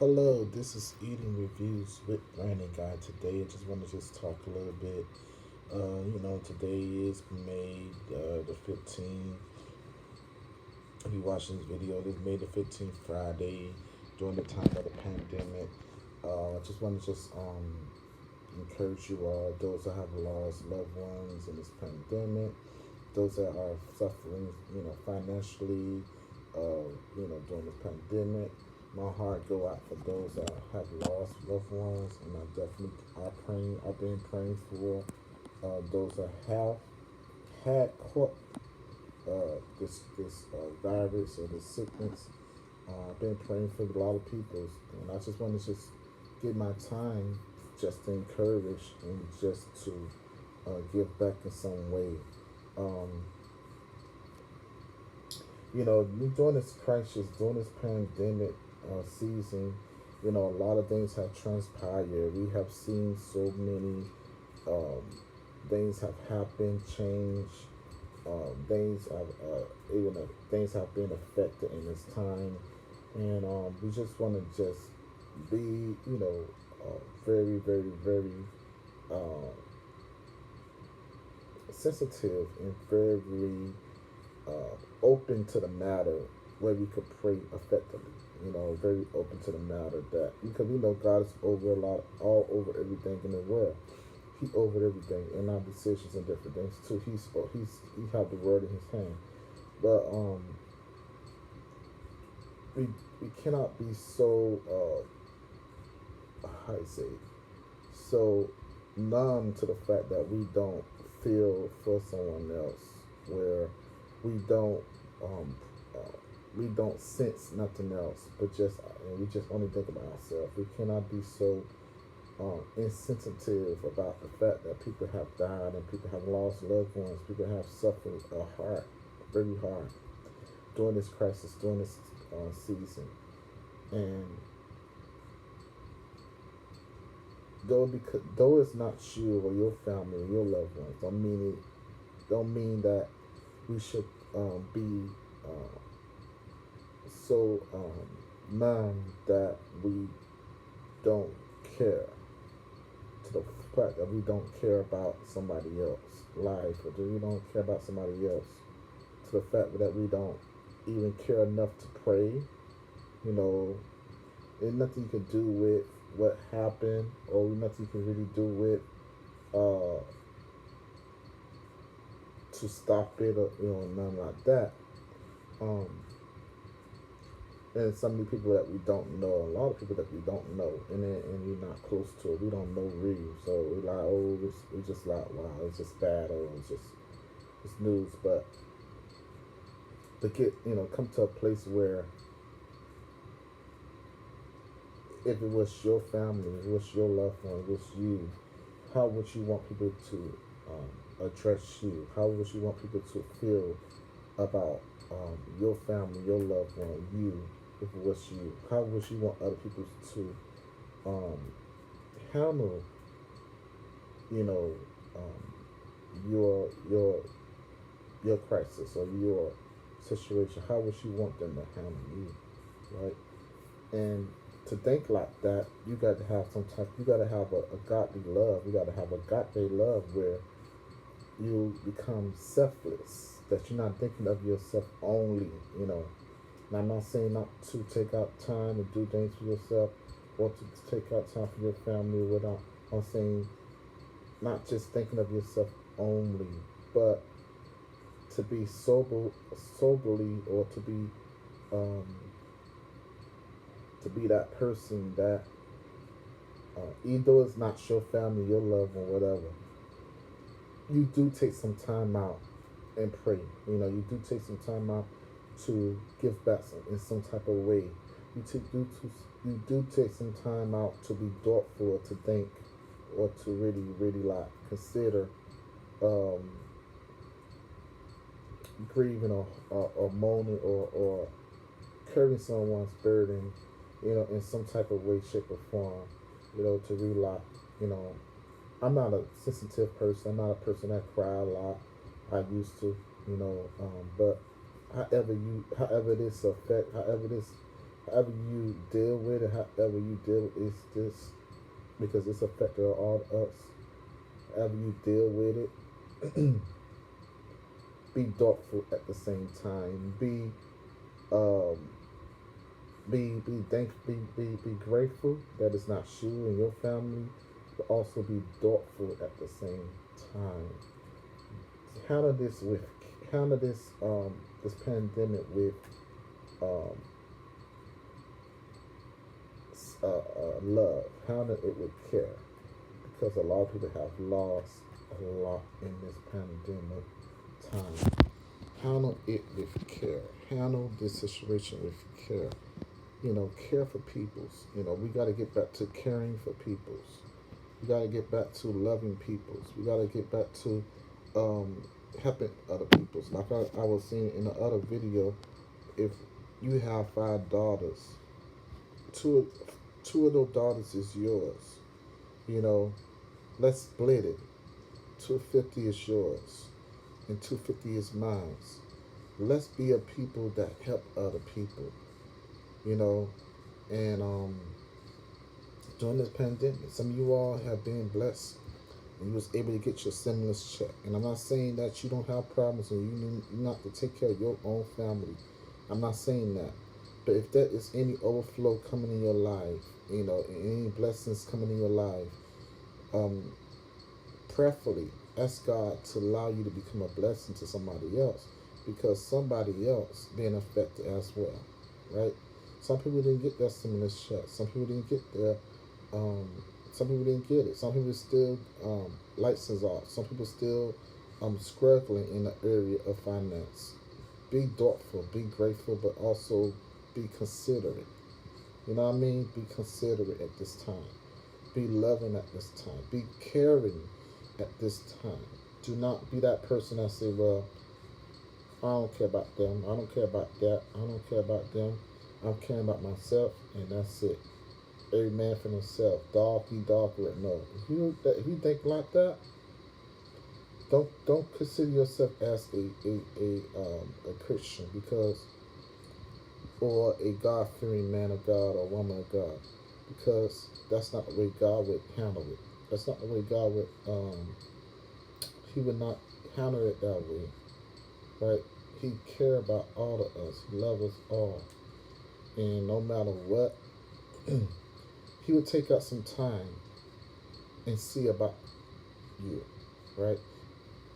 Hello, this is Eating Reviews with Brandon Guy. Today, I just want to just talk a little bit. Today is May the 15th. If you're watching this video, it is May the 15th, Friday, during the time of the pandemic. I just want to encourage you all, those that have lost loved ones in this pandemic, those that are suffering, financially, during this pandemic. My heart go out for those that have lost loved ones, and I definitely are praying. I've been praying for those that have had caught this virus or this sickness. I've been praying for a lot of people, and I just want to just give my time just to encourage and just to give back in some way. Um, during this crisis, during this pandemic season, a lot of things have transpired. We have seen so many um, things have happened, change. Things have things have been affected in this time, and we just want to just be, very, very, very uh, sensitive and very open to the matter where we could pray effectively. Very open to the matter that because we know God is over a lot, all over everything in the world. He over everything in our decisions and different things too. He have the word in his hand, but we we cannot be so how you say so numb to the fact that we don't feel for someone else, where we don't um, uh, we don't sense nothing else, but just and we just only think about ourselves. We cannot be so insensitive about the fact that people have died and people have lost loved ones. People have suffered hard, very hard during this crisis, during this season, and though it's not you or your family or your loved ones, don't mean that we should be uh, so numb that we don't care, to the fact that we don't care about somebody else's life, or that we don't care about somebody else, to the fact that we don't even care enough to pray. You know, there's nothing you can do with what happened, or nothing you can really do with uh, to stop it, or nothing like that. Um, and so many people that we don't know, a lot of people that we don't know, and we're not close to it. We don't know really, so we're like, oh, we just like, wow, it's just bad, or it's news. But to get, come to a place where if it was your family, if it was your loved one, it was you, how would you want people to address you? How would you want people to feel about your family, your loved one, you, if it was you? How would you want other people to um, handle, you know, your crisis or your situation? How would you want them to handle you, right? And to think like that, you got to have you got to have a godly love. You got to have a godly love where you become selfless. That you're not thinking of yourself only, And I'm not saying not to take out time and do things for yourself, or to take out time for your family. Without, I'm saying not just thinking of yourself only, but to be soberly, or um, to be that person that, even though it's not your family, your loved one, whatever, you do take some time out and pray. You do take some time out to give back in some type of way. You do take some time out to be thoughtful, or to think, or to really, really like consider um, grieving, or moaning, or carrying someone's burden, in some type of way, shape, or form. To really like, you know, I'm not a sensitive person. I'm not a person that cry a lot. I used to, but however this affect, however this however you deal with it, however you deal with it's this because it's affected all of us. However you deal with it, be thoughtful at the same time. Um, be grateful that it's not you and your family, but also be thoughtful at the same time. Handle this with handle this pandemic with um, love. Handle it with care because a lot of people have lost a lot in this pandemic time. Handle it with care. Handle this situation with care. Care for peoples. We got to get back to caring for peoples. We got to get back to loving peoples. We got to get back to um, helping other peoples. Like I was seeing in the other video, if you have 5 daughters, two two of those daughters is yours. You know, let's split it. 250 is yours, and 250 is mine. Let's be a people that help other people. You know, and during this pandemic, some of you all have been blessed and you was able to get your stimulus check. And I'm not saying that you don't have problems and you not to take care of your own family. I'm not saying that. But if there is any overflow coming in your life, and any blessings coming in your life, um, prayerfully ask God to allow you to become a blessing to somebody else because somebody else being affected as well, right? Some people didn't get their stimulus check. Some people didn't get their um, some people didn't get it. Some people still lights is off. Some people still struggling in the area of finance. Be thoughtful, be grateful, but also be considerate. You know what I mean? Be considerate at this time. Be loving at this time. Be caring at this time. Do not be that person that say, well, I don't care about them. I don't care about that. I don't care about them. I'm caring about myself, and that's it. Every man for himself. Dog eat dog with no. If you think like that, don't consider yourself as a Christian because or a God fearing man of God or woman of God because that's not the way God would handle it. That's not the way God would he would not handle it that way. Right? He care about all of us. He loves us all. And no matter what, he would take out some time and see about you. Right?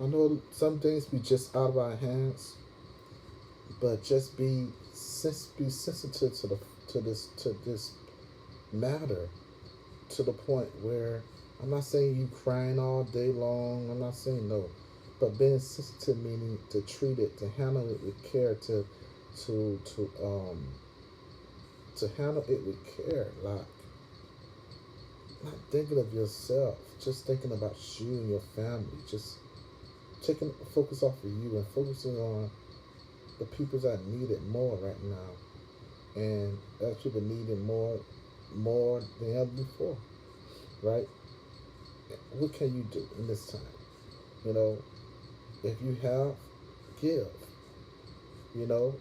I know some things be just out of our hands, but just be sensitive to this matter to the point where I'm not saying you crying all day long. I'm not saying no, but being sensitive meaning to treat it, to handle it with care, to to um to handle it with care, like not thinking of yourself, just thinking about you and your family, just taking focus off of you and focusing on the people that need it more right now, and as people need it more than ever before, right? What can you do in this time? You know, if you have, give. You know,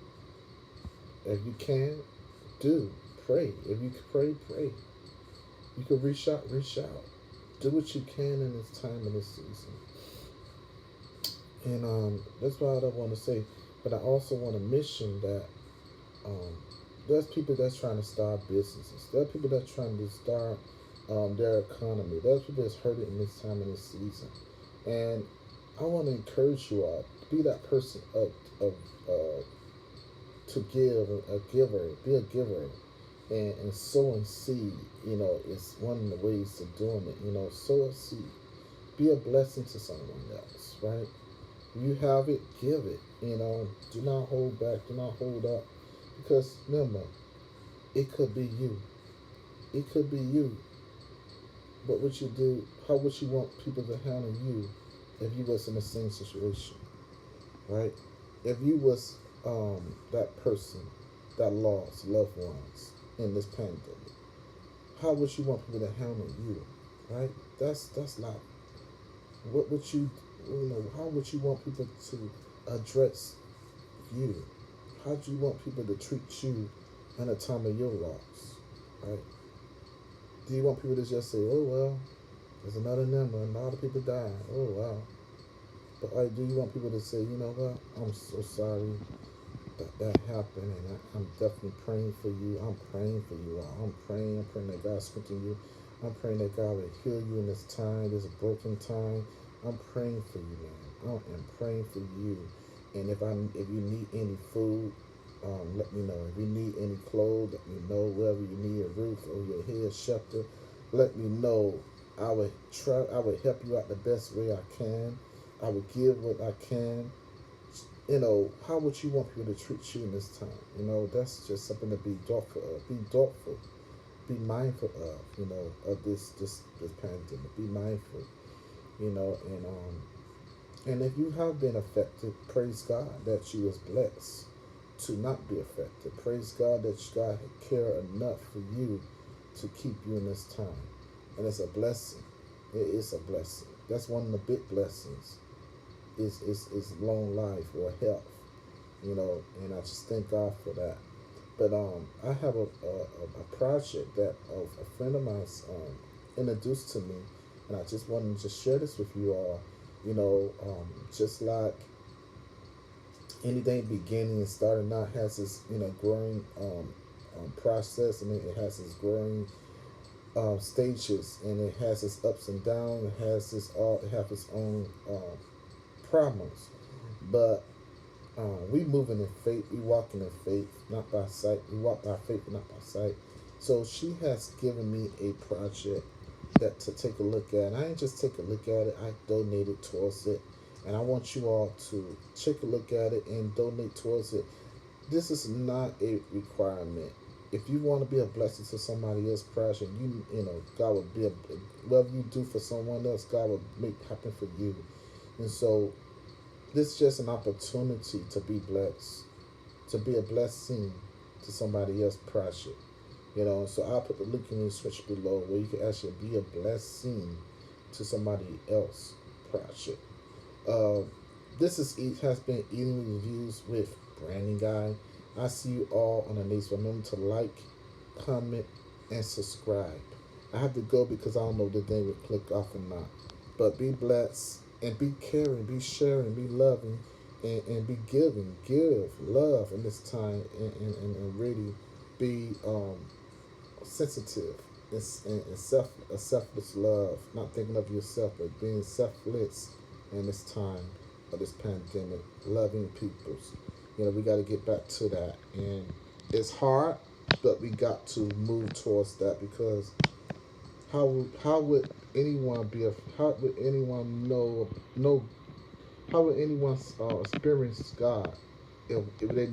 if you can, do. Pray. If you can pray, pray. You can reach out, reach out. Do what you can in this time in this season. And that's what I want to say. But I also want to mention that um, there's people that's trying to start businesses. There are people that's trying to start their economy. There's people that's hurting in this time in this season. And I want to encourage you all to be that person of to give, a giver, be a giver, and sowing seed. Is one of the ways of doing it. Sow a seed, be a blessing to someone else, right? You have it, give it. Do not hold back, do not hold up, because remember, it could be you. It could be you. But what you do, how would you want people to handle you if you was in the same situation, right? If you was that person that lost loved ones in this pandemic, how would you want people to handle you, right? That's not what would how would you want people to address you? How do you want people to treat you in a time of your loss, right? Do you want people to just say, "Oh well, there's another number, and a lot of people died. Oh wow." But like, do you want people to say, "You know what? I'm so sorry that happened, and I'm definitely praying for you. I'm praying for you. I'm praying. I'm praying that God strengthen you. I'm praying that God will heal you in this time, this broken time. I'm praying for you, man. I am praying for you. And if you need any food, let me know. If you need any clothes, let me know. Wherever you need a roof over your head, shelter, let me know. I would try. I would help you out the best way I can. I would give what I can. How would you want people to treat you in this time? That's just something to be thoughtful of. Be thoughtful. Be mindful of. Of this pandemic. Be mindful. And if you have been affected, praise God that you was blessed to not be affected. Praise God that God care enough for you to keep you in this time. And it's a blessing. It is a blessing. That's one of the big blessings is long life or health. And I just thank God for that. But I have a project that a friend of mine introduced to me, and I just wanted to share this with you all. Just like anything beginning and starting out has this growing process, and it has its growing stages, and it has its ups and downs. It has its own problems, but we moving in faith. We walking in faith, not by sight. We walk by faith, not by sight. So she has given me a project that to take a look at. And I ain't just take a look at it. I donated towards it, and I want you all to take a look at it and donate towards it. This is not a requirement. If you want to be a blessing to somebody else, project, God will be whatever you do for someone else, God will make happen for you. And so this is just an opportunity to be blessed, to be a blessing to somebody else project. So I'll put the link in the description below where you can actually be a blessing to somebody else project. Uh, this has been Eating Reviews with Brandon Guy. I see you all on the next one. Remember to like, comment, and subscribe. I have to go because I don't know if the thing will click off or not. But be blessed and be caring, be sharing, be loving, and be giving. Give love in this time, and really be sensitive and a selfless love, not thinking of yourself, but being selfless in this time of this pandemic, loving peoples. We got to get back to that, and it's hard, but we got to move towards that because how would anyone how would anyone know how would anyone experience God if they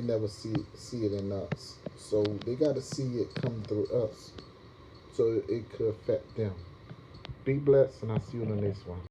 never see it in us? So they got to see it come through us, so it could affect them. Be blessed, and I'll see you in the next one.